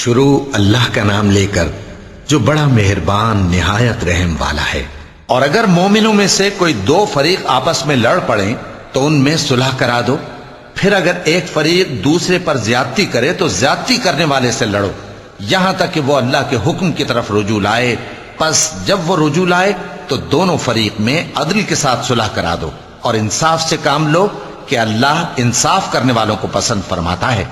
شروع اللہ کا نام لے کر جو بڑا مہربان نہایت رحم والا ہے۔ اور اگر مومنوں میں سے کوئی دو فریق آپس میں لڑ پڑیں تو ان میں صلح کرا دو، پھر اگر ایک فریق دوسرے پر زیادتی کرے تو زیادتی کرنے والے سے لڑو یہاں تک کہ وہ اللہ کے حکم کی طرف رجوع لائے۔ پس جب وہ رجوع لائے تو دونوں فریق میں عدل کے ساتھ صلح کرا دو اور انصاف سے کام لو کہ اللہ انصاف کرنے والوں کو پسند فرماتا ہے۔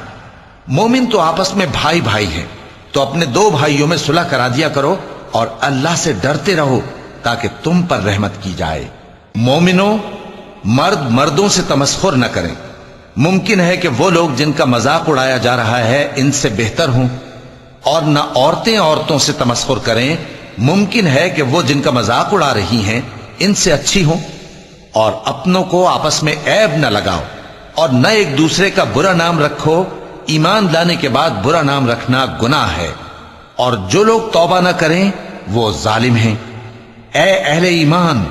مومن تو آپس میں بھائی بھائی ہیں، تو اپنے دو بھائیوں میں صلح کرا دیا کرو اور اللہ سے ڈرتے رہو تاکہ تم پر رحمت کی جائے۔ مومنوں، مرد مردوں سے تمسخر نہ کریں۔ ممکن ہے کہ وہ لوگ جن کا مذاق اڑایا جا رہا ہے ان سے بہتر ہوں، اور نہ عورتیں عورتوں سے تمسخر کریں۔ ممکن ہے کہ وہ جن کا مذاق اڑا رہی ہیں ان سے اچھی ہوں۔ اور اپنوں کو آپس میں عیب نہ لگاؤ اور نہ ایک دوسرے کا برا نام رکھو۔ ایمان لانے کے بعد برا نام رکھنا گناہ ہے، اور جو لوگ توبہ نہ کریں وہ ظالم ہیں۔ اے اہل ایمان،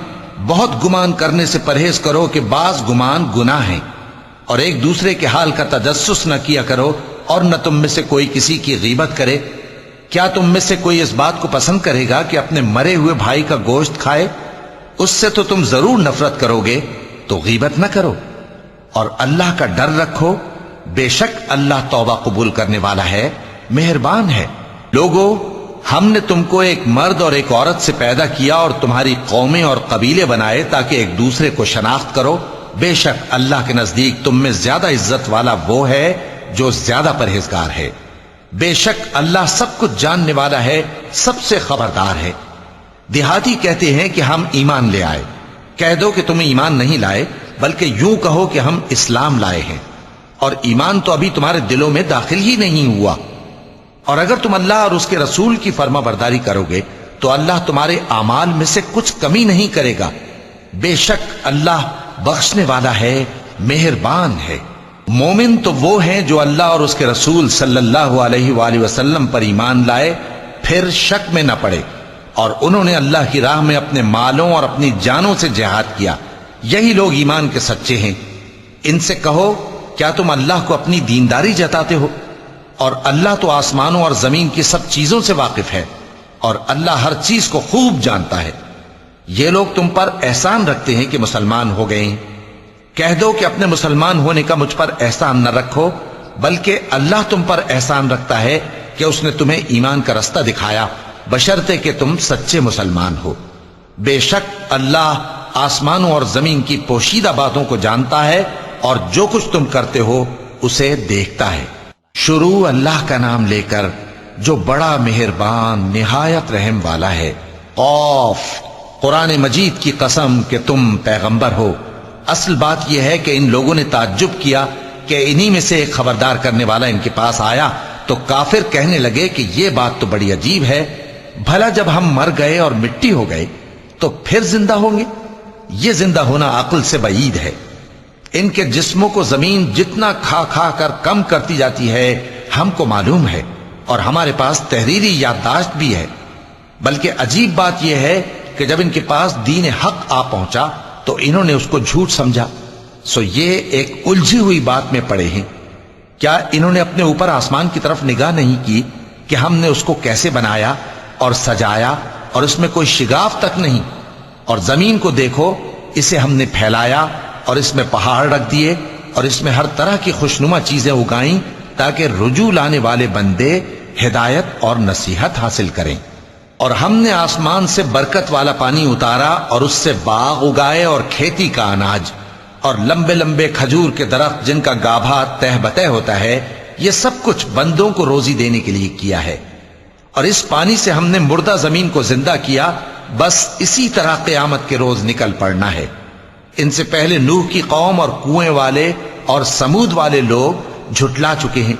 بہت گمان کرنے سے پرہیز کرو کہ بعض گمان گناہ ہیں، اور ایک دوسرے کے حال کا تجسس نہ کیا کرو، اور نہ تم میں سے کوئی کسی کی غیبت کرے۔ کیا تم میں سے کوئی اس بات کو پسند کرے گا کہ اپنے مرے ہوئے بھائی کا گوشت کھائے؟ اس سے تو تم ضرور نفرت کرو گے، تو غیبت نہ کرو، اور اللہ کا ڈر رکھو۔ بے شک اللہ توبہ قبول کرنے والا ہے، مہربان ہے۔ لوگو، ہم نے تم کو ایک مرد اور ایک عورت سے پیدا کیا اور تمہاری قومیں اور قبیلے بنائے تاکہ ایک دوسرے کو شناخت کرو۔ بے شک اللہ کے نزدیک تم میں زیادہ عزت والا وہ ہے جو زیادہ پرہیزگار ہے۔ بے شک اللہ سب کچھ جاننے والا ہے، سب سے خبردار ہے۔ دیہاتی کہتے ہیں کہ ہم ایمان لے آئے۔ کہہ دو کہ تم ایمان نہیں لائے، بلکہ یوں کہو کہ ہم اسلام لائے ہیں، اور ایمان تو ابھی تمہارے دلوں میں داخل ہی نہیں ہوا۔ اور اگر تم اللہ اور اس کے رسول کی فرما برداری کرو گے تو اللہ تمہارے اعمال میں سے کچھ کمی نہیں کرے گا۔ بے شک اللہ بخشنے والا ہے، مہربان ہے۔ مومن تو وہ ہیں جو اللہ اور اس کے رسول صلی اللہ علیہ وآلہ وسلم پر ایمان لائے، پھر شک میں نہ پڑے، اور انہوں نے اللہ کی راہ میں اپنے مالوں اور اپنی جانوں سے جہاد کیا۔ یہی لوگ ایمان کے سچے ہیں۔ ان سے کہو، کیا تم اللہ کو اپنی دینداری جتاتے ہو؟ اور اللہ تو آسمانوں اور زمین کی سب چیزوں سے واقف ہے، اور اللہ ہر چیز کو خوب جانتا ہے۔ یہ لوگ تم پر احسان رکھتے ہیں کہ مسلمان ہو گئے ہیں۔ کہہ دو کہ اپنے مسلمان ہونے کا مجھ پر احسان نہ رکھو، بلکہ اللہ تم پر احسان رکھتا ہے کہ اس نے تمہیں ایمان کا رستہ دکھایا، بشرطے کہ تم سچے مسلمان ہو۔ بے شک اللہ آسمانوں اور زمین کی پوشیدہ باتوں کو جانتا ہے، اور جو کچھ تم کرتے ہو اسے دیکھتا ہے۔ شروع اللہ کا نام لے کر جو بڑا مہربان نہایت رحم والا ہے۔ قاف، قرآن مجید کی قسم کہ تم پیغمبر ہو۔ اصل بات یہ ہے کہ ان لوگوں نے تعجب کیا کہ انہی میں سے ایک خبردار کرنے والا ان کے پاس آیا، تو کافر کہنے لگے کہ یہ بات تو بڑی عجیب ہے، بھلا جب ہم مر گئے اور مٹی ہو گئے تو پھر زندہ ہوں گے؟ یہ زندہ ہونا عقل سے بعید ہے۔ ان کے جسموں کو زمین جتنا کھا کھا کر کم کرتی جاتی ہے ہم کو معلوم ہے، اور ہمارے پاس تحریری یادداشت بھی ہے۔ بلکہ عجیب بات یہ ہے کہ جب ان کے پاس دین حق آ پہنچا تو انہوں نے اس کو جھوٹ سمجھا۔ سو یہ ایک الجھی ہوئی بات میں پڑے ہیں۔ کیا انہوں نے اپنے اوپر آسمان کی طرف نگاہ نہیں کی کہ ہم نے اس کو کیسے بنایا اور سجایا، اور اس میں کوئی شگاف تک نہیں؟ اور زمین کو دیکھو، اسے ہم نے پھیلایا اور اس میں پہاڑ رکھ دیے، اور اس میں ہر طرح کی خوشنما چیزیں اگائیں تاکہ رجوع لانے والے بندے ہدایت اور نصیحت حاصل کریں۔ اور ہم نے آسمان سے برکت والا پانی اتارا اور اس سے باغ اگائے اور کھیتی کا اناج، اور لمبے لمبے کھجور کے درخت جن کا گابھا تہ بتہ ہوتا ہے۔ یہ سب کچھ بندوں کو روزی دینے کے لیے کیا ہے۔ اور اس پانی سے ہم نے مردہ زمین کو زندہ کیا، بس اسی طرح قیامت کے روز نکل پڑنا ہے۔ ان سے پہلے نوح کی قوم اور کنویں والے اور سمود والے لوگ جھٹلا چکے ہیں،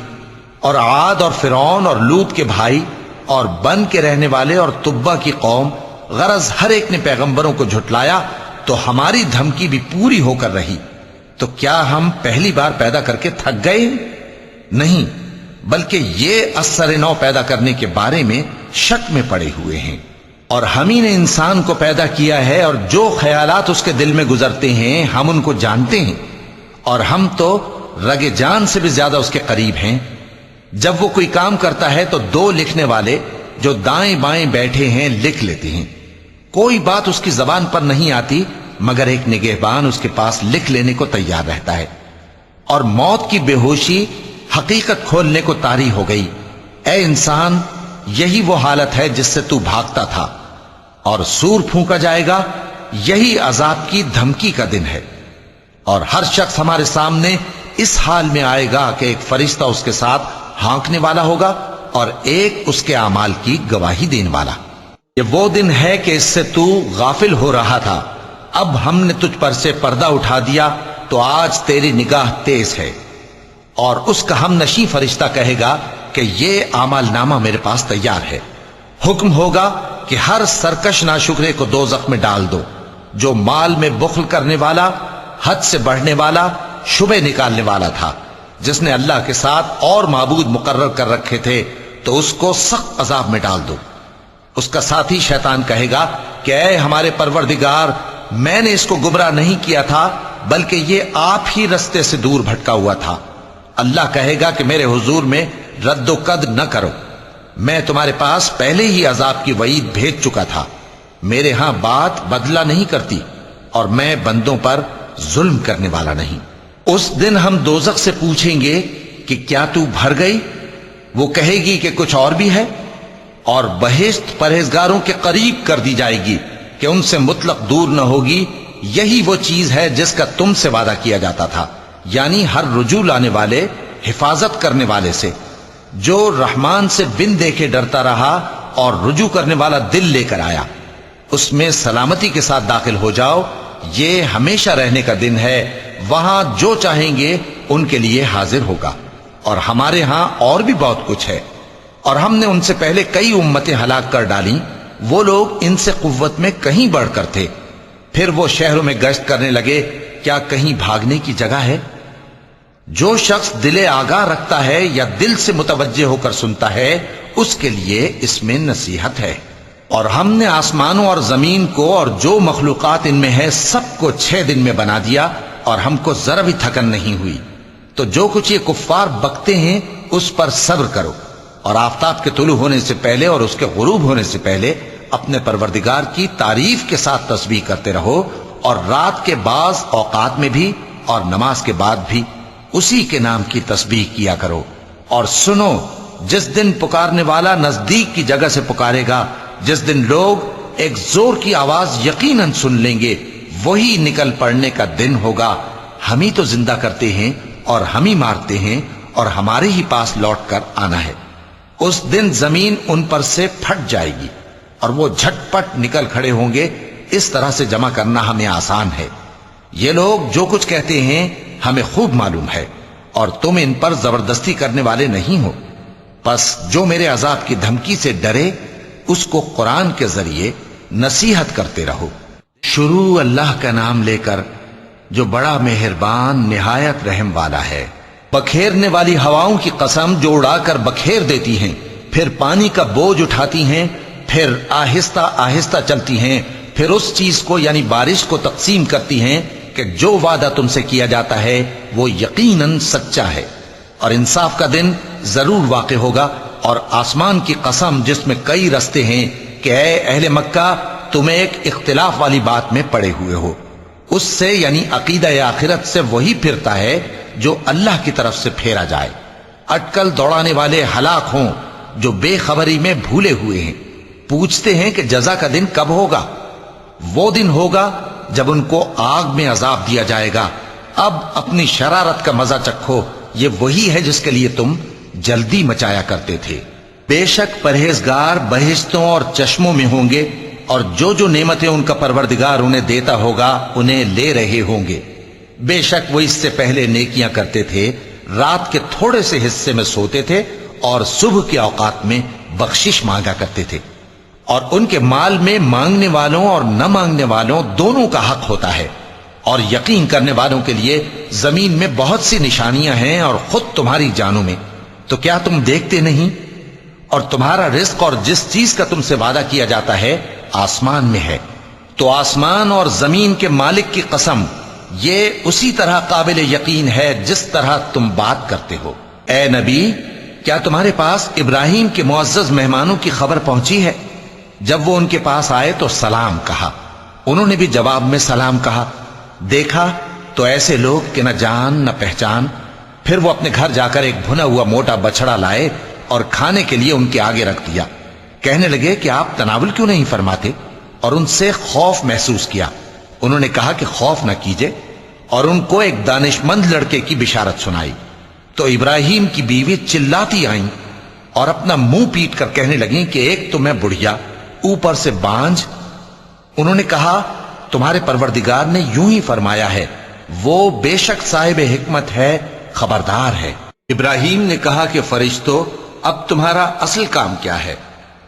اور عاد اور فرعون اور لوط کے بھائی اور بن کے رہنے والے اور تبا کی قوم، غرض ہر ایک نے پیغمبروں کو جھٹلایا، تو ہماری دھمکی بھی پوری ہو کر رہی۔ تو کیا ہم پہلی بار پیدا کر کے تھک گئے؟ نہیں، بلکہ یہ اثر نو پیدا کرنے کے بارے میں شک میں پڑے ہوئے ہیں۔ اور ہم ہی نے انسان کو پیدا کیا ہے، اور جو خیالات اس کے دل میں گزرتے ہیں ہم ان کو جانتے ہیں، اور ہم تو رگ جان سے بھی زیادہ اس کے قریب ہیں۔ جب وہ کوئی کام کرتا ہے تو دو لکھنے والے جو دائیں بائیں بیٹھے ہیں لکھ لیتے ہیں. کوئی بات اس کی زبان پر نہیں آتی مگر ایک نگہبان اس کے پاس لکھ لینے کو تیار رہتا ہے. اور موت کی بے ہوشی حقیقت کھولنے کو طاری ہو گئی. اے انسان، یہی وہ حالت ہے جس سے تو بھاگتا تھا، اور سور پھونکا جائے گا، یہی عذاب کی دھمکی کا دن ہے. اور ہر شخص ہمارے سامنے اس حال میں آئے گا کہ ایک فرشتہ اس کے ساتھ ہانکنے والا ہوگا اور ایک اس کے اعمال کی گواہی دینے والا. یہ وہ دن ہے کہ اس سے تو غافل ہو رہا تھا، اب ہم نے تجھ پر سے پردہ اٹھا دیا تو آج تیری نگاہ تیز ہے. اور اس کا ہم نشیں فرشتہ کہے گا کہ یہ اعمال نامہ میرے پاس تیار ہے. حکم ہوگا کہ ہر سرکش ناشکرے کو دوزخ میں ڈال دو، جو مال میں بخل کرنے والا، حد سے بڑھنے والا، شبہ نکالنے والا تھا، جس نے اللہ کے ساتھ اور معبود مقرر کر رکھے تھے، تو اس کو سخت عذاب میں ڈال دو. اس کا ساتھی شیطان کہے گا کہ اے ہمارے پروردگار، میں نے اس کو گمراہ نہیں کیا تھا بلکہ یہ آپ ہی رستے سے دور بھٹکا ہوا تھا. اللہ کہے گا کہ میرے حضور میں رد و قد نہ کرو، میں تمہارے پاس پہلے ہی عذاب کی وعید بھیج چکا تھا. میرے ہاں بات بدلہ نہیں کرتی اور میں بندوں پر ظلم کرنے والا نہیں. اس دن ہم دوزخ سے پوچھیں گے کہ کیا تو بھر گئی؟ وہ کہے گی کہ کچھ اور بھی ہے. اور بہشت پرہیزگاروں کے قریب کر دی جائے گی کہ ان سے مطلق دور نہ ہوگی. یہی وہ چیز ہے جس کا تم سے وعدہ کیا جاتا تھا، یعنی ہر رجوع لانے والے، حفاظت کرنے والے سے، جو رحمان سے بن دیکھے ڈرتا رہا اور رجوع کرنے والا دل لے کر آیا، اس میں سلامتی کے ساتھ داخل ہو جاؤ. یہ ہمیشہ رہنے کا دن ہے، وہاں جو چاہیں گے ان کے لیے حاضر ہوگا. اور ہمارے ہاں اور بھی بہت کچھ ہے، اور ہم نے ان سے پہلے کئی امتیں ہلاک کر ڈالیں، وہ لوگ ان سے قوت میں کہیں بڑھ کر تھے. پھر وہ شہروں میں گشت کرنے لگے، کیا کہیں بھاگنے کی جگہ ہے؟ جو شخص دل آگاہ رکھتا ہے یا دل سے متوجہ ہو کر سنتا ہے، اس کے لیے اس میں نصیحت ہے. اور ہم نے آسمانوں اور زمین کو اور جو مخلوقات ان میں ہے سب کو 6 دن میں بنا دیا، اور ہم کو ذرا بھی تھکن نہیں ہوئی. تو جو کچھ یہ کفار بکتے ہیں اس پر صبر کرو، اور آفتاب کے طلوع ہونے سے پہلے اور اس کے غروب ہونے سے پہلے اپنے پروردگار کی تعریف کے ساتھ تسبیح کرتے رہو، اور رات کے بعض اوقات میں بھی اور نماز کے بعد بھی اسی کے نام کی تسبیح کیا کرو. اور سنو، جس دن پکارنے والا نزدیک کی جگہ سے پکارے گا، جس دن لوگ ایک زور کی آواز یقیناً سن لیں گے، وہی نکل پڑنے کا دن ہوگا. ہم ہی تو زندہ کرتے ہیں اور ہم ہی مارتے ہیں، اور ہمارے ہی پاس لوٹ کر آنا ہے. اس دن زمین ان پر سے پھٹ جائے گی اور وہ جھٹ پٹ نکل کھڑے ہوں گے. اس طرح سے جمع کرنا ہمیں آسان ہے. یہ لوگ جو کچھ کہتے ہیں ہمیں خوب معلوم ہے، اور تم ان پر زبردستی کرنے والے نہیں ہو. پس جو میرے عذاب کی دھمکی سے ڈرے، اس کو قرآن کے ذریعے نصیحت کرتے رہو. شروع اللہ کا نام لے کر جو بڑا مہربان نہایت رحم والا ہے. بکھیرنے والی ہواؤں کی قسم جو اڑا کر بکھیر دیتی ہیں، پھر پانی کا بوجھ اٹھاتی ہیں، پھر آہستہ آہستہ چلتی ہیں، پھر اس چیز کو یعنی بارش کو تقسیم کرتی ہیں کہ جو وعدہ تم سے کیا جاتا ہے وہ یقیناً سچا ہے. اور انصاف کا دن ضرور واقع ہوگا. اور آسمان کی قسم جس میں کئی رستے ہیں کہ اے اہل مکہ، تم ایک اختلاف والی بات میں پڑے ہوئے ہو. اس سے یعنی عقیدہ آخرت سے وہی پھرتا ہے جو اللہ کی طرف سے پھیرا جائے. اٹکل دوڑانے والے ہلاک ہوں جو بے خبری میں بھولے ہوئے ہیں. پوچھتے ہیں کہ جزا کا دن کب ہوگا؟ وہ دن ہوگا جب ان کو آگ میں عذاب دیا جائے گا. اب اپنی شرارت کا مزہ چکھو، یہ وہی ہے جس کے لیے تم جلدی مچایا کرتے تھے. بے شک پرہیزگار بہشتوں اور چشموں میں ہوں گے، اور جو نعمتیں ان کا پروردگار انہیں دیتا ہوگا انہیں لے رہے ہوں گے. بے شک وہ اس سے پہلے نیکیاں کرتے تھے، رات کے تھوڑے سے حصے میں سوتے تھے اور صبح کے اوقات میں بخشش مانگا کرتے تھے. اور ان کے مال میں مانگنے والوں اور نہ مانگنے والوں دونوں کا حق ہوتا ہے. اور یقین کرنے والوں کے لیے زمین میں بہت سی نشانیاں ہیں، اور خود تمہاری جانوں میں. تو کیا تم دیکھتے نہیں؟ اور تمہارا رزق اور جس چیز کا تم سے وعدہ کیا جاتا ہے آسمان میں ہے. تو آسمان اور زمین کے مالک کی قسم، یہ اسی طرح قابل یقین ہے جس طرح تم بات کرتے ہو. اے نبی، کیا تمہارے پاس ابراہیم کے معزز مہمانوں کی خبر پہنچی ہے؟ جب وہ ان کے پاس آئے تو سلام کہا، انہوں نے بھی جواب میں سلام کہا۔ دیکھا تو ایسے لوگ کہ نہ جان نہ پہچان۔ پھر وہ اپنے گھر جا کر ایک بھنا ہوا موٹا بچڑا لائے اور کھانے کے لیے ان کے آگے رکھ دیا۔ کہنے لگے کہ آپ تناول کیوں نہیں فرماتے؟ اور ان سے خوف محسوس کیا۔ انہوں نے کہا کہ خوف نہ کیجے، اور ان کو ایک دانشمند لڑکے کی بشارت سنائی۔ تو ابراہیم کی بیوی چلاتی آئیں اور اپنا منہ پیٹ کر کہنے لگیں کہ ایک تو میں بڑھیا، اوپر سے بانجھ۔ انہوں نے کہا تمہارے پروردگار نے یوں ہی فرمایا ہے، وہ بے شک صاحب حکمت ہے، خبردار ہے۔ ابراہیم نے کہا کہ فرشتوں، اب تمہارا اصل کام کیا ہے؟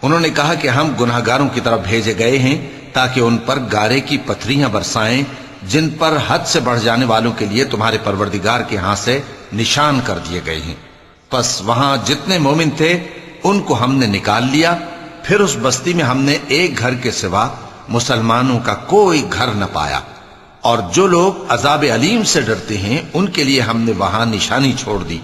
انہوں نے کہا کہ ہم گناہگاروں کی طرف بھیجے گئے ہیں تاکہ ان پر گارے کی پتھریاں برسائیں جن پر حد سے بڑھ جانے والوں کے لیے تمہارے پروردگار کے ہاں سے نشان کر دیے گئے ہیں۔ پس وہاں جتنے مومن تھے ان کو ہم نے نکال لیا، پھر اس بستی میں ہم نے ایک گھر کے سوا مسلمانوں کا کوئی گھر نہ پایا، اور جو لوگ عذاب علیم سے ڈرتے ہیں ان کے لیے ہم نے وہاں نشانی چھوڑ دی۔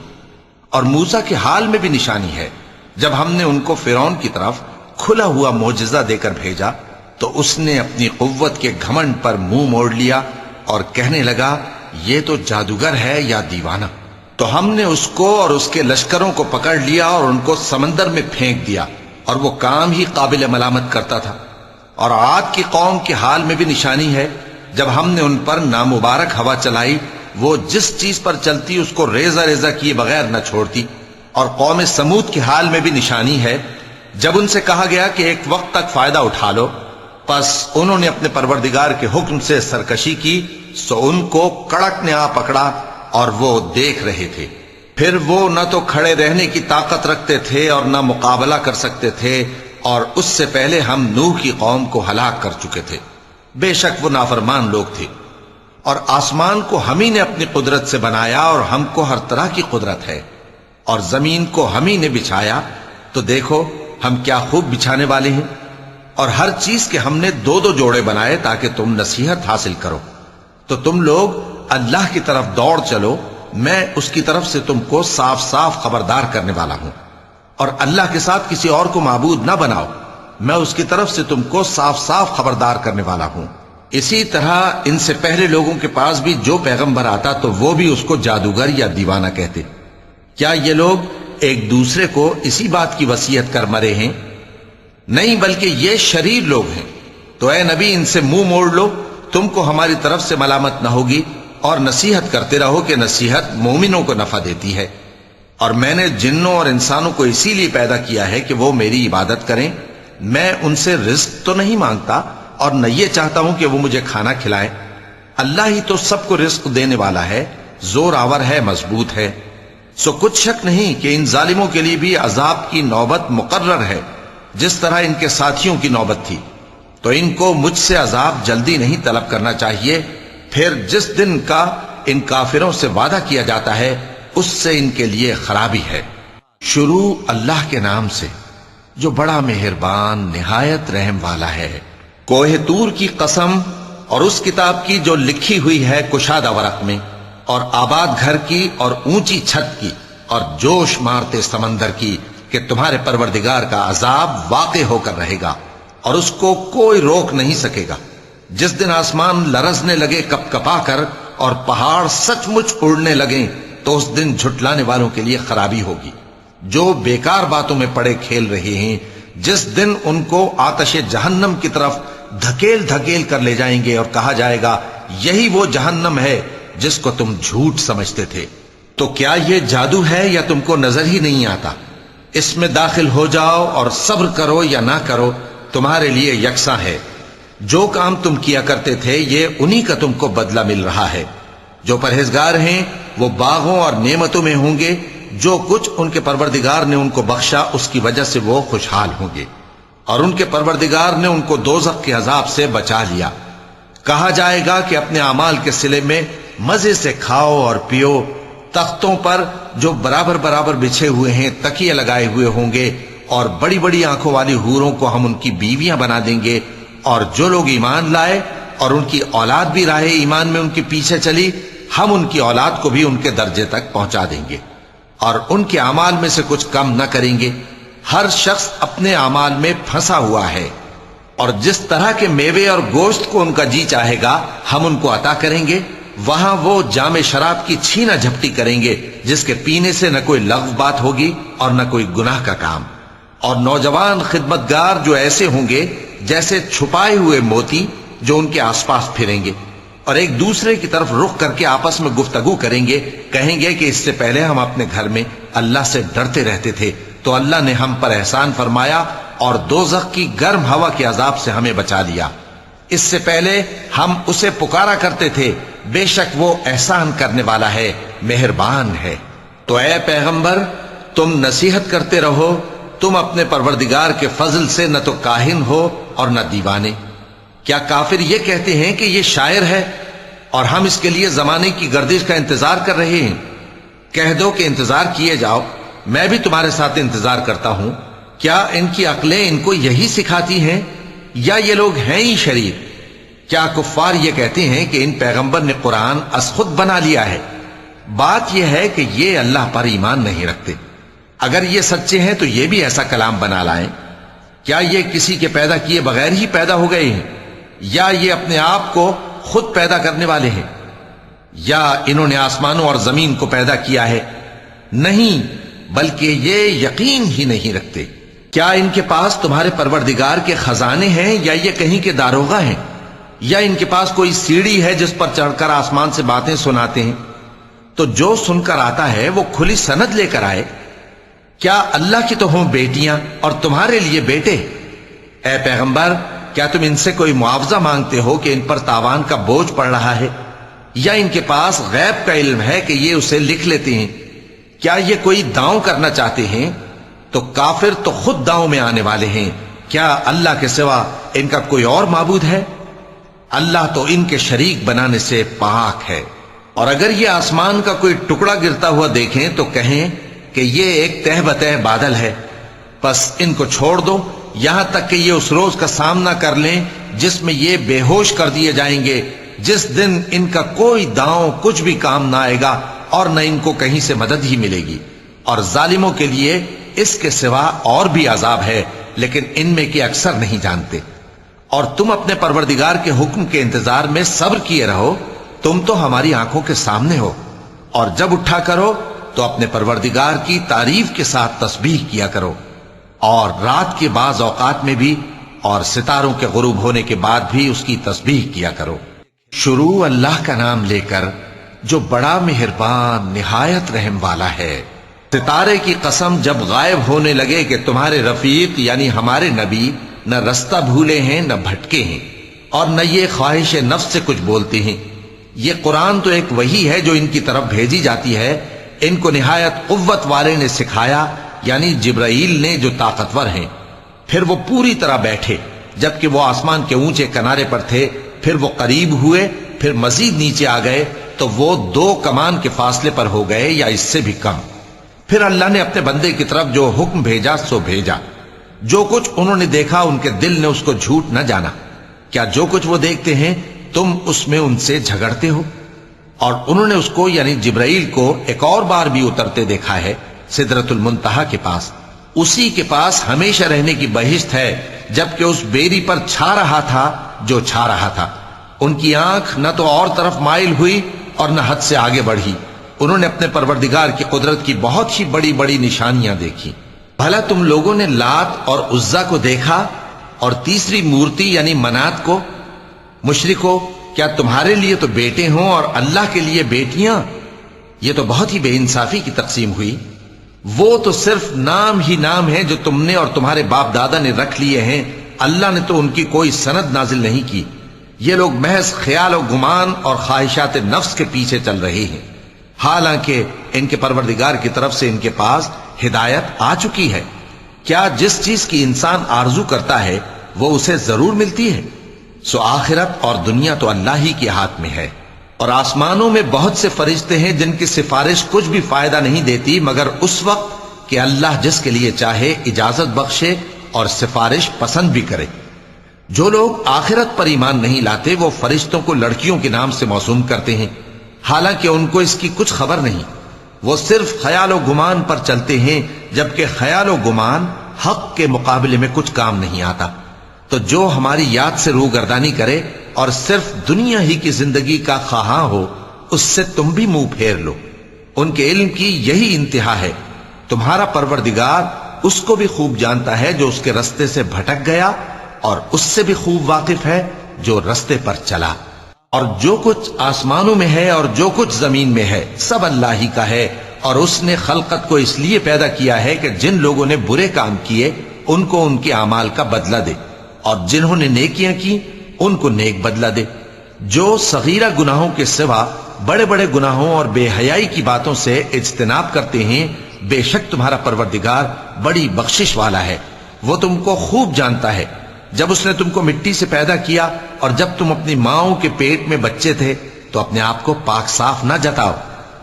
اور موسیٰ کے حال میں بھی نشانی ہے، جب ہم نے ان کو فرعون کی طرف کھلا ہوا معجزہ دے کر بھیجا تو اس نے اپنی قوت کے گھمنڈ پر منہ موڑ لیا اور کہنے لگا یہ تو جادوگر ہے یا دیوانہ۔ تو ہم نے اس کو اور اس کے لشکروں کو پکڑ لیا اور ان کو سمندر میں پھینک دیا، اور وہ کام ہی قابل ملامت کرتا تھا۔ اور عاد کی قوم کے حال میں بھی نشانی ہے، جب ہم نے ان پر نامبارک ہوا چلائی، وہ جس چیز پر چلتی اس کو ریزہ ریزہ کیے بغیر نہ چھوڑتی۔ اور قوم سمود کے حال میں بھی نشانی ہے، جب ان سے کہا گیا کہ ایک وقت تک فائدہ اٹھا لو، پس انہوں نے اپنے پروردگار کے حکم سے سرکشی کی، سو ان کو کڑک نے آ پکڑا اور وہ دیکھ رہے تھے۔ پھر وہ نہ تو کھڑے رہنے کی طاقت رکھتے تھے اور نہ مقابلہ کر سکتے تھے، اور اس سے پہلے ہم نوح کی قوم کو ہلاک کر چکے تھے۔ بے شک وہ نافرمان لوگ تھے۔ اور آسمان کو ہم ہی نے اپنی قدرت سے بنایا، اور ہم کو ہر طرح کی قدرت ہے، اور زمین کو ہم ہی نے بچھایا، تو دیکھو ہم کیا خوب بچھانے والے ہیں۔ اور ہر چیز کے ہم نے دو دو جوڑے بنائے تاکہ تم نصیحت حاصل کرو۔ تو تم لوگ اللہ کی طرف دوڑ چلو، میں اس کی طرف سے تم کو صاف صاف خبردار کرنے والا ہوں۔ اور اللہ کے ساتھ کسی اور کو معبود نہ بناؤ، میں اس کی طرف سے تم کو صاف صاف خبردار کرنے والا ہوں۔ اسی طرح ان سے پہلے لوگوں کے پاس بھی جو پیغمبر آتا تو وہ بھی اس کو جادوگر یا دیوانہ کہتے۔ کیا یہ لوگ ایک دوسرے کو اسی بات کی وصیت کر مرے ہیں؟ نہیں، بلکہ یہ شریر لوگ ہیں۔ تو اے نبی ان سے منہ موڑ لو، تم کو ہماری طرف سے ملامت نہ ہوگی، اور نصیحت کرتے رہو کہ نصیحت مومنوں کو نفع دیتی ہے۔ اور میں نے جنوں اور انسانوں کو اسی لیے پیدا کیا ہے کہ وہ میری عبادت کریں۔ میں ان سے رزق تو نہیں مانگتا، اور نہ یہ چاہتا ہوں کہ وہ مجھے کھانا کھلائیں۔ اللہ ہی تو سب کو رزق دینے والا ہے، زور آور ہے، مضبوط ہے۔ سو کچھ شک نہیں کہ ان ظالموں کے لیے بھی عذاب کی نوبت مقرر ہے، جس طرح ان کے ساتھیوں کی نوبت تھی۔ تو ان کو مجھ سے عذاب جلدی نہیں طلب کرنا چاہیے، پھر جس دن کا ان کافروں سے وعدہ کیا جاتا ہے اس سے ان کے لیے خرابی ہے۔ شروع اللہ کے نام سے جو بڑا مہربان نہایت رحم والا ہے۔ کوہ طور کی قسم، اور اس کتاب کی جو لکھی ہوئی ہے کشادہ ورق میں، اور آباد گھر کی، اور اونچی چھت کی، اور جوش مارتے سمندر کی، کہ تمہارے پروردگار کا عذاب واقع ہو کر رہے گا اور اس کو کوئی روک نہیں سکے گا۔ جس دن آسمان لرزنے لگے کپ کپا کر اور پہاڑ سچ مچ اڑنے لگیں تو اس دن جھٹلانے والوں کے لیے خرابی ہوگی، جو بیکار باتوں میں پڑے کھیل رہے ہیں۔ جس دن ان کو آتش جہنم کی طرف دھکیل دھکیل کر لے جائیں گے اور کہا جائے گا یہی وہ جہنم ہے جس کو تم جھوٹ سمجھتے تھے۔ تو کیا یہ جادو ہے یا تم کو نظر ہی نہیں آتا؟ اس میں داخل ہو جاؤ اور صبر کرو یا نہ کرو تمہارے لیے یکساں ہے۔ جو کام تم کیا کرتے تھے یہ انہی کا تم کو بدلہ مل رہا ہے۔ جو پرہیزگار ہیں وہ باغوں اور نعمتوں میں ہوں گے، جو کچھ ان کے پروردگار نے ان کو بخشا اس کی وجہ سے وہ خوشحال ہوں گے، اور ان کے پروردگار نے ان کو دوزخ کے عذاب سے بچا لیا۔ کہا جائے گا کہ اپنے اعمال کے صلے میں مزے سے کھاؤ اور پیو، تختوں پر جو برابر برابر بچھے ہوئے ہیں تکیے لگائے ہوئے ہوں گے، اور بڑی بڑی آنکھوں والی حوروں کو ہم ان کی بیویاں بنا دیں گے۔ اور جو لوگ ایمان لائے اور ان کی اولاد بھی راہ ایمان میں ان کے پیچھے چلی، ہم ان کی اولاد کو بھی ان کے درجے تک پہنچا دیں گے۔ اور ان کے اعمال میں سے کچھ کم نہ کریں گے۔ ہر شخص اپنے اعمال میں پھنسا ہوا ہے، اور جس طرح کے میوے اور گوشت کو ان کا جی چاہے گا ہم ان کو عطا کریں گے۔ وہاں وہ جام شراب کی چھینا جھپٹی کریں گے جس کے پینے سے نہ کوئی لغو بات ہوگی اور نہ کوئی گناہ کا کام۔ اور نوجوان خدمتگار جو ایسے ہوں گے جیسے چھپائے ہوئے موتی جو ان کے آس پاس پھریں گے، اور ایک دوسرے کی طرف رخ کر کے آپس میں گفتگو کریں گے، کہیں گے کہ اس سے پہلے ہم اپنے گھر میں اللہ سے ڈرتے رہتے تھے تو اللہ نے ہم پر احسان فرمایا اور دوزخ کی گرم ہوا کے عذاب سے ہمیں بچا لیا۔ اس سے پہلے ہم اسے پکارا کرتے تھے، بے شک وہ احسان کرنے والا ہے، مہربان ہے۔ تو اے پیغمبر تم نصیحت کرتے رہو، تم اپنے پروردگار کے فضل سے نہ تو کاہن ہو اور نہ دیوانے۔ کیا کافر یہ کہتے ہیں کہ یہ شاعر ہے اور ہم اس کے لیے زمانے کی گردش کا انتظار کر رہے ہیں؟ کہہ دو کہ انتظار کیے جاؤ، میں بھی تمہارے ساتھ انتظار کرتا ہوں۔ کیا ان کی عقلیں ان کو یہی سکھاتی ہیں یا یہ لوگ ہیں ہی شریر؟ کیا کفار یہ کہتے ہیں کہ ان پیغمبر نے قرآن از خود بنا لیا ہے؟ بات یہ ہے کہ یہ اللہ پر ایمان نہیں رکھتے۔ اگر یہ سچے ہیں تو یہ بھی ایسا کلام بنا لائیں۔ کیا یہ کسی کے پیدا کیے بغیر ہی پیدا ہو گئے ہیں، یا یہ اپنے آپ کو خود پیدا کرنے والے ہیں، یا انہوں نے آسمانوں اور زمین کو پیدا کیا ہے؟ نہیں، بلکہ یہ یقین ہی نہیں رکھتے۔ کیا ان کے پاس تمہارے پروردگار کے خزانے ہیں یا یہ کہیں کے داروغہ ہیں، یا ان کے پاس کوئی سیڑھی ہے جس پر چڑھ کر آسمان سے باتیں سناتے ہیں؟ تو جو سن کر آتا ہے وہ کھلی سند لے کر آئے۔ کیا اللہ کی تو ہوں بیٹیاں اور تمہارے لیے بیٹے؟ اے پیغمبر کیا تم ان سے کوئی معاوضہ مانگتے ہو کہ ان پر تاوان کا بوجھ پڑ رہا ہے، یا ان کے پاس غیب کا علم ہے کہ یہ اسے لکھ لیتے ہیں؟ کیا یہ کوئی داؤں کرنا چاہتے ہیں؟ تو کافر تو خود داؤں میں آنے والے ہیں۔ کیا اللہ کے سوا ان کا کوئی اور معبود ہے؟ اللہ تو ان کے شریک بنانے سے پاک ہے۔ اور اگر یہ آسمان کا کوئی ٹکڑا گرتا ہوا دیکھیں تو کہیں کہ یہ ایک تہ بتہ بادل ہے، پس ان کو چھوڑ دو یہاں تک کہ یہ اس روز کا سامنا کر لیں جس میں یہ بے ہوش کر دیے جائیں گے، جس دن ان کا کوئی داؤں کچھ بھی کام نہ آئے گا اور نہ ان کو کہیں سے مدد ہی ملے گی۔ اور ظالموں کے لیے اس کے سوا اور بھی عذاب ہے، لیکن ان میں کے اکثر نہیں جانتے۔ اور تم اپنے پروردگار کے حکم کے انتظار میں صبر کیے رہو، تم تو ہماری آنکھوں کے سامنے ہو۔ اور جب اٹھا کرو تو اپنے پروردگار کی تعریف کے ساتھ تسبیح کیا کرو، اور رات کے بعض اوقات میں بھی اور ستاروں کے غروب ہونے کے بعد بھی اس کی تسبیح کیا کرو۔ شروع اللہ کا نام لے کر جو بڑا مہربان نہایت رحم والا ہے۔ ستارے کی قسم جب غائب ہونے لگے کہ تمہارے رفیق یعنی ہمارے نبی نہ رستہ بھولے ہیں نہ بھٹکے ہیں، اور نہ یہ خواہش نفس سے کچھ بولتے ہیں۔ یہ قرآن تو ایک وحی ہے جو ان کی طرف بھیجی جاتی ہے، ان کو نہایت قوت والے نے سکھایا، یعنی جبرائیل نے جو طاقتور ہیں۔ پھر وہ پوری طرح بیٹھے جبکہ وہ آسمان کے اونچے کنارے پر تھے، پھر وہ قریب ہوئے، پھر مزید نیچے آ گئے تو وہ 2 کمان کے فاصلے پر ہو گئے یا اس سے بھی کم۔ پھر اللہ نے اپنے بندے کی طرف جو حکم بھیجا سو بھیجا۔ جو کچھ انہوں نے دیکھا ان کے دل نے اس کو جھوٹ نہ جانا۔ کیا جو کچھ وہ دیکھتے ہیں تم اس میں ان سے جھگڑتے ہو؟ اور انہوں نے اس کو یعنی جبرائیل کو ایک اور بار بھی اترتے دیکھا ہے سدرۃ المنتہا کے پاس۔ اسی کے پاس ہمیشہ رہنے کی بہشت ہے، جبکہ اس بیری پر چھا رہا تھا جو چھا رہا تھا۔ ان کی آنکھ نہ تو اور طرف مائل ہوئی اور نہ حد سے آگے بڑھی۔ انہوں نے اپنے پروردگار کی قدرت کی بہت ہی بڑی بڑی نشانیاں دیکھی۔ بھلا تم لوگوں نے لات اور عزا کو دیکھا اور تیسری مورتی یعنی منات کو؟ مشرکو کیا تمہارے لیے تو بیٹے ہوں اور اللہ کے لیے بیٹیاں؟ یہ تو بہت ہی بے انصافی کی تقسیم ہوئی۔ وہ تو صرف نام ہی نام ہے جو تم نے اور تمہارے باپ دادا نے رکھ لیے ہیں، اللہ نے تو ان کی کوئی سند نازل نہیں کی۔ یہ لوگ محض خیال و گمان اور خواہشات نفس کے پیچھے چل رہے ہیں، حالانکہ ان کے پروردگار کی طرف سے ان کے پاس ہدایت آ چکی ہے۔ کیا جس چیز کی انسان آرزو کرتا ہے وہ اسے ضرور ملتی ہے؟ سو آخرت اور دنیا تو اللہ ہی کے ہاتھ میں ہے۔ اور آسمانوں میں بہت سے فرشتے ہیں جن کی سفارش کچھ بھی فائدہ نہیں دیتی مگر اس وقت کہ اللہ جس کے لیے چاہے اجازت بخشے اور سفارش پسند بھی کرے۔ جو لوگ آخرت پر ایمان نہیں لاتے وہ فرشتوں کو لڑکیوں کے نام سے موسوم کرتے ہیں، حالانکہ ان کو اس کی کچھ خبر نہیں۔ وہ صرف خیال و گمان پر چلتے ہیں، جبکہ خیال و گمان حق کے مقابلے میں کچھ کام نہیں آتا۔ تو جو ہماری یاد سے روگردانی کرے اور صرف دنیا ہی کی زندگی کا خواہاں ہو، اس سے تم بھی منہ پھیر لو۔ ان کے علم کی یہی انتہا ہے۔ تمہارا پروردگار اس کو بھی خوب جانتا ہے جو اس کے رستے سے بھٹک گیا، اور اس سے بھی خوب واقف ہے جو رستے پر چلا۔ اور جو کچھ آسمانوں میں ہے اور جو کچھ زمین میں ہے سب اللہ ہی کا ہے، اور اس نے خلقت کو اس لیے پیدا کیا ہے کہ جن لوگوں نے برے کام کیے ان کو ان کے اعمال کا بدلہ دے، اور جنہوں نے نیکیاں کی ان کو نیک بدلہ دے۔ جو صغیرہ گناہوں کے سوا بڑے بڑے گناہوں اور بے حیائی کی باتوں سے اجتناب کرتے ہیں، بے شک تمہارا پروردگار بڑی بخشش والا ہے۔ وہ تم کو خوب جانتا ہے۔ جب اس نے تم کو مٹی سے پیدا کیا اور جب تم اپنی ماؤں کے پیٹ میں بچے تھے تو اپنے آپ کو پاک صاف نہ جتاؤ۔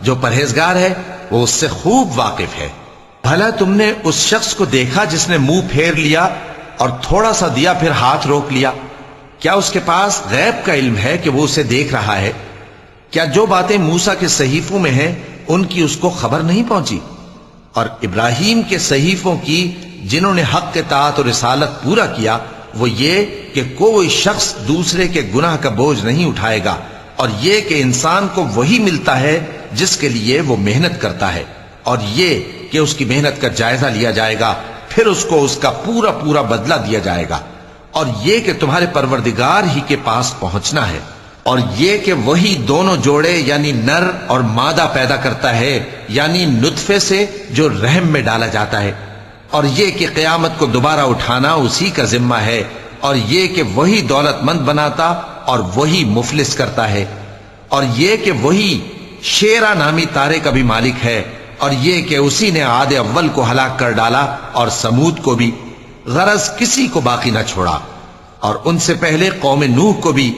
جو پرہیزگار ہے وہ اس سے خوب واقف ہے۔ بھلا تم نے اس شخص کو دیکھا جس نے منہ پھیر لیا اور تھوڑا سا دیا پھر ہاتھ روک لیا؟ کیا اس کے پاس غیب کا علم ہے کہ وہ اسے دیکھ رہا ہے؟ کیا جو باتیں موسیٰ کے صحیفوں میں ہیں ان کی اس کو خبر نہیں پہنچی؟ اور ابراہیم کے صحیفوں کی جنہوں نے حق کے طاعت اور رسالت پورا کیا، وہ یہ کہ کوئی شخص دوسرے کے گناہ کا بوجھ نہیں اٹھائے گا، اور یہ کہ انسان کو وہی ملتا ہے جس کے لیے وہ محنت کرتا ہے، اور یہ کہ اس کی محنت کا جائزہ لیا جائے گا، پھر اس کو اس کا پورا پورا بدلہ دیا جائے گا، اور یہ کہ تمہارے پروردگار ہی کے پاس پہنچنا ہے، اور یہ کہ وہی دونوں جوڑے یعنی نر اور مادہ پیدا کرتا ہے، یعنی نطفے سے جو رحم میں ڈالا جاتا ہے، اور یہ کہ قیامت کو دوبارہ اٹھانا اسی کا ذمہ ہے، اور یہ کہ وہی دولت مند بناتا اور وہی مفلس کرتا ہے، اور یہ کہ وہی شیرا نامی تارے کا بھی مالک ہے، اور یہ کہ اسی نے عاد اول کو ہلاک کر ڈالا اور سمود کو بھی، غرض کسی کو باقی نہ چھوڑا، اور ان سے پہلے قوم نوح کو بھی۔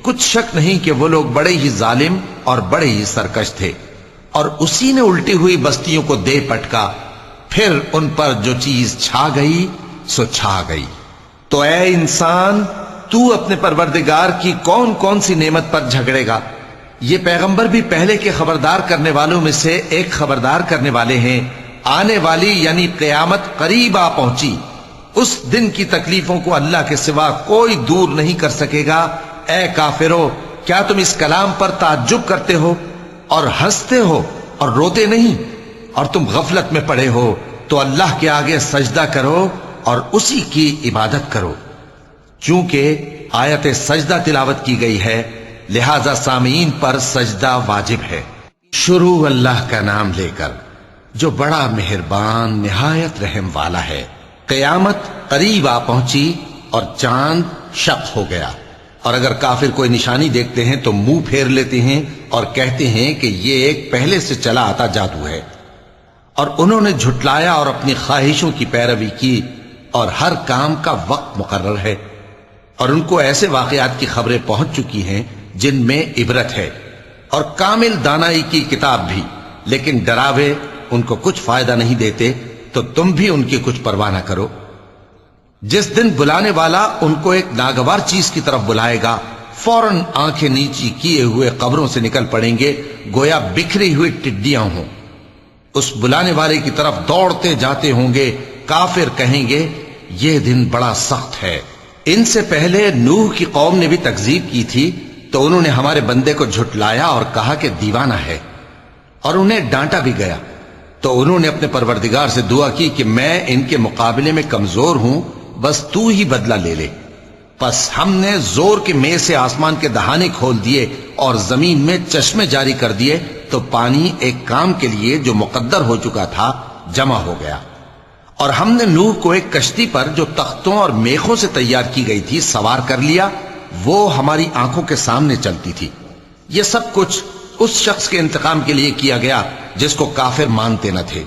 کچھ شک نہیں کہ وہ لوگ بڑے ہی ظالم اور بڑے ہی سرکش تھے، اور اسی نے الٹی ہوئی بستیوں کو دے پٹکا، پھر ان پر جو چیز چھا گئی سو چھا گئی۔ تو اے انسان، تو اپنے پروردگار کی کون کون سی نعمت پر جھگڑے گا؟ یہ پیغمبر بھی پہلے کے خبردار کرنے والوں میں سے ایک خبردار کرنے والے ہیں۔ آنے والی یعنی قیامت قریب آ پہنچی، اس دن کی تکلیفوں کو اللہ کے سوا کوئی دور نہیں کر سکے گا۔ اے کافرو، کیا تم اس کلام پر تعجب کرتے ہو اور ہنستے ہو اور روتے نہیں؟ اور تم غفلت میں پڑے ہو تو اللہ کے آگے سجدہ کرو اور اسی کی عبادت کرو۔ چونکہ آیت سجدہ تلاوت کی گئی ہے لہذا سامعین پر سجدہ واجب ہے۔ شروع اللہ کا نام لے کر جو بڑا مہربان نہایت رحم والا ہے۔ قیامت قریب آ پہنچی اور چاند شق ہو گیا، اور اگر کافر کوئی نشانی دیکھتے ہیں تو منہ پھیر لیتے ہیں اور کہتے ہیں کہ یہ ایک پہلے سے چلا آتا جادو ہے، اور انہوں نے جھٹلایا اور اپنی خواہشوں کی پیروی کی، اور ہر کام کا وقت مقرر ہے، اور ان کو ایسے واقعات کی خبریں پہنچ چکی ہیں جن میں عبرت ہے، اور کامل دانائی کی کتاب بھی، لیکن ڈراوے ان کو کچھ فائدہ نہیں دیتے، تو تم بھی ان کی کچھ پرواہ نہ کرو۔ جس دن بلانے والا ان کو ایک ناگوار چیز کی طرف بلائے گا، فوراً آنکھیں نیچی کیے ہوئے قبروں سے نکل پڑیں گے گویا بکھری ہوئی ٹڈیاں ہوں۔ اس بلانے والے کی طرف دوڑتے جاتے ہوں گے۔ کافر کہیں گے یہ دن بڑا سخت ہے۔ ان سے پہلے نوح کی قوم نے بھی تکذیب کی تھی، تو انہوں نے ہمارے بندے کو جھٹلایا اور کہا کہ دیوانہ ہے، اور انہیں ڈانٹا بھی گیا۔ تو انہوں نے اپنے پروردگار سے دعا کی کہ میں ان کے مقابلے میں کمزور ہوں، بس تو ہی بدلہ لے لے۔ پس ہم نے زور کے میں سے آسمان کے دہانے کھول دیے اور زمین میں چشمے جاری کر دیے، تو پانی ایک کام کے لیے جو مقدر ہو چکا تھا جمع ہو گیا۔ اور ہم نے نوح کو ایک کشتی پر جو تختوں اور میخوں سے تیار کی گئی تھی سوار کر لیا، وہ ہماری آنکھوں کے سامنے چلتی تھی۔ یہ سب کچھ اس شخص کے انتقام کے لیے کیا گیا جس کو کافر مانتے نہ تھے،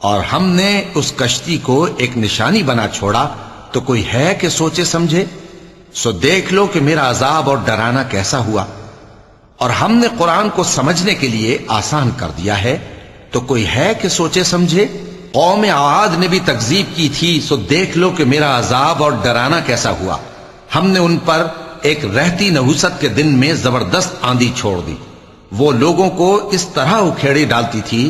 اور ہم نے اس کشتی کو ایک نشانی بنا چھوڑا، تو کوئی ہے کہ سوچے سمجھے؟ سو دیکھ لو کہ میرا عذاب اور ڈرانا کیسا ہوا۔ اور ہم نے قرآن کو سمجھنے کے لیے آسان کر دیا ہے، تو کوئی ہے کہ سوچے سمجھے؟ قوم عاد نے بھی تکذیب کی تھی، سو دیکھ لو کہ میرا عذاب اور ڈرانا کیسا ہوا۔ ہم نے ان پر ایک رہتی نحوست کے دن میں زبردست آندھی چھوڑ دی، وہ لوگوں کو اس طرح اکھیڑے ڈالتی تھی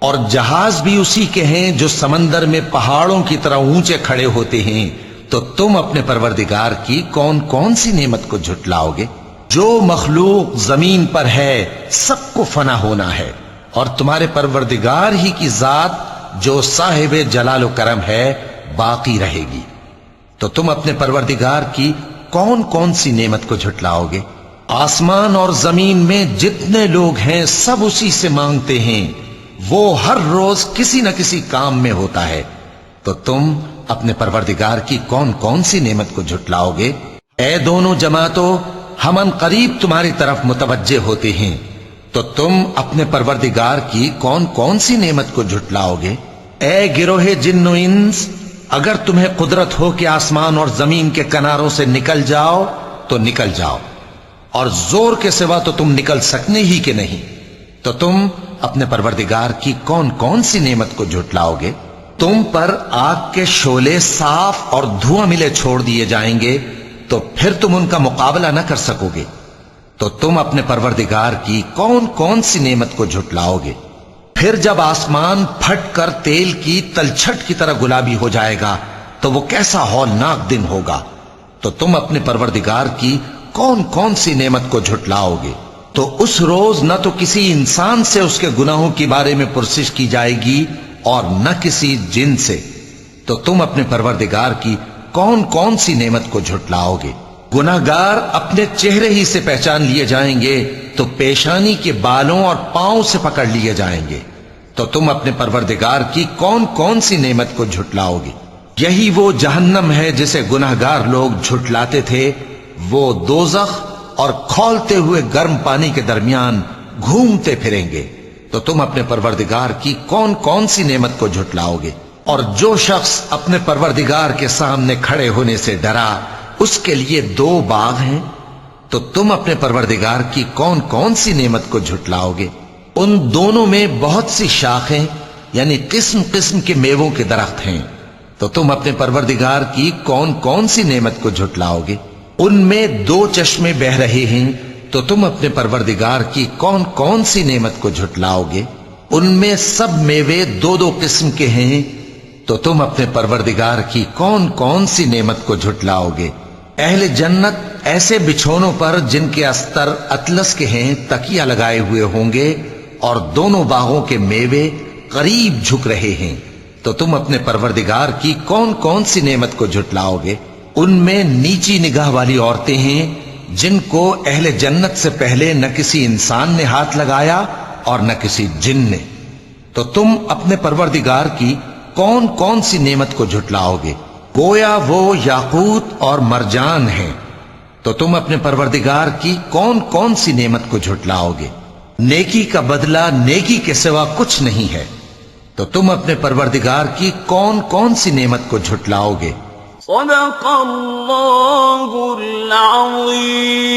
اور جہاز بھی اسی کے ہیں جو سمندر میں پہاڑوں کی طرح اونچے کھڑے ہوتے ہیں، تو تم اپنے پروردگار کی کون کون سی نعمت کو جھٹلاؤ گے؟ جو مخلوق زمین پر ہے سب کو فنا ہونا ہے، اور تمہارے پروردگار ہی کی ذات جو صاحب جلال و کرم ہے باقی رہے گی۔ تو تم اپنے پروردگار کی کون کون سی نعمت کو جھٹلاؤ گے؟ آسمان اور زمین میں جتنے لوگ ہیں سب اسی سے مانگتے ہیں، وہ ہر روز کسی نہ کسی کام میں ہوتا ہے، تو تم اپنے پروردگار کی کون کون سی نعمت کو جھٹلاؤ گے؟ اے دونوں جماعتوں، ہم ان قریب تمہاری طرف متوجہ ہوتے ہیں، تو تم اپنے پروردگار کی کون کون سی نعمت کو جھٹلاؤ گے؟ اے گروہ جن و انس، اگر تمہیں قدرت ہو کہ آسمان اور زمین کے کناروں سے نکل جاؤ تو نکل جاؤ، اور زور کے سوا تو تم نکل سکنے ہی کہ نہیں، تو تم اپنے پروردگار کی کون کون سی نعمت کو جھٹلاؤ گے؟ تم پر آگ کے شعلے صاف اور دھواں ملے چھوڑ دیے جائیں گے، تو پھر تم ان کا مقابلہ نہ کر سکو گے، تو تم اپنے پروردگار کی کون کون سی نعمت کو جھٹلاؤ گے؟ پھر جب آسمان پھٹ کر تیل کی تلچھٹ کی طرح گلابی ہو جائے گا تو وہ کیسا ہولناک دن ہوگا، تو تم اپنے پروردگار کی کون کون سی نعمت کو جھٹلاؤ گے؟ تو اس روز نہ تو کسی انسان سے اس کے گناہوں کے بارے میں پرسش کی جائے گی اور نہ کسی جن سے، تو تم اپنے پروردگار کی کون کون سی نعمت کو جھٹلاؤ گے؟ گناہگار اپنے چہرے ہی سے پہچان لیے جائیں گے تو پیشانی کے بالوں اور پاؤں سے پکڑ لیے جائیں گے، تو تم اپنے پروردگار کی کون کون سی نعمت کو جھٹلاؤ گے؟ یہی وہ جہنم ہے جسے گناہگار لوگ جھٹلاتے تھے، وہ دوزخ اور کھولتے ہوئے گرم پانی کے درمیان گھومتے پھریں گے، تو تم اپنے پروردگار کی کون کون سی نعمت کو جھٹلاؤ گے؟ اور جو شخص اپنے پروردگار کے سامنے کھڑے ہونے سے ڈرا اس کے لیے 2 باغ ہیں، تو تم اپنے پروردگار کی کون کون سی نعمت کو جھٹلاؤ گے؟ ان دونوں میں بہت سی شاخیں یعنی قسم قسم کے میووں کے درخت ہیں، تو تم اپنے پروردگار کی کون کون سی نعمت کو جھٹلاؤ گے؟ ان میں 2 چشمے بہ رہے ہیں، تو تم اپنے پروردگار کی کون کون سی نعمت کو جھٹلاؤ گے؟ ان میں سب میوے 2 قسم کے ہیں، تو تم اپنے پروردگار کی کون کون سی نعمت کو جھٹلاؤ گے؟ اہل جنت ایسے بچھونوں پر جن کے استر اطلس کے ہیں تکیہ لگائے ہوئے ہوں گے، اور دونوں باغوں کے میوے قریب جھک رہے ہیں، تو تم اپنے پروردگار کی کون کون سی نعمت کو جھٹلاؤ گے؟ ان میں نیچی نگاہ والی عورتیں ہیں جن کو اہل جنت سے پہلے نہ کسی انسان نے ہاتھ لگایا اور نہ کسی جن نے، تو تم اپنے پروردگار کی کون کون سی نعمت کو جھٹلاؤ گے؟ گویا وہ یاقوت اور مرجان ہیں، تو تم اپنے پروردگار کی کون کون سی نعمت کو جھٹلاؤ گے؟ نیکی کا بدلہ نیکی کے سوا کچھ نہیں ہے، تو تم اپنے پروردگار کی کون کون سی نعمت کو جھٹلاؤ گے؟ صدق اللہ العظیم۔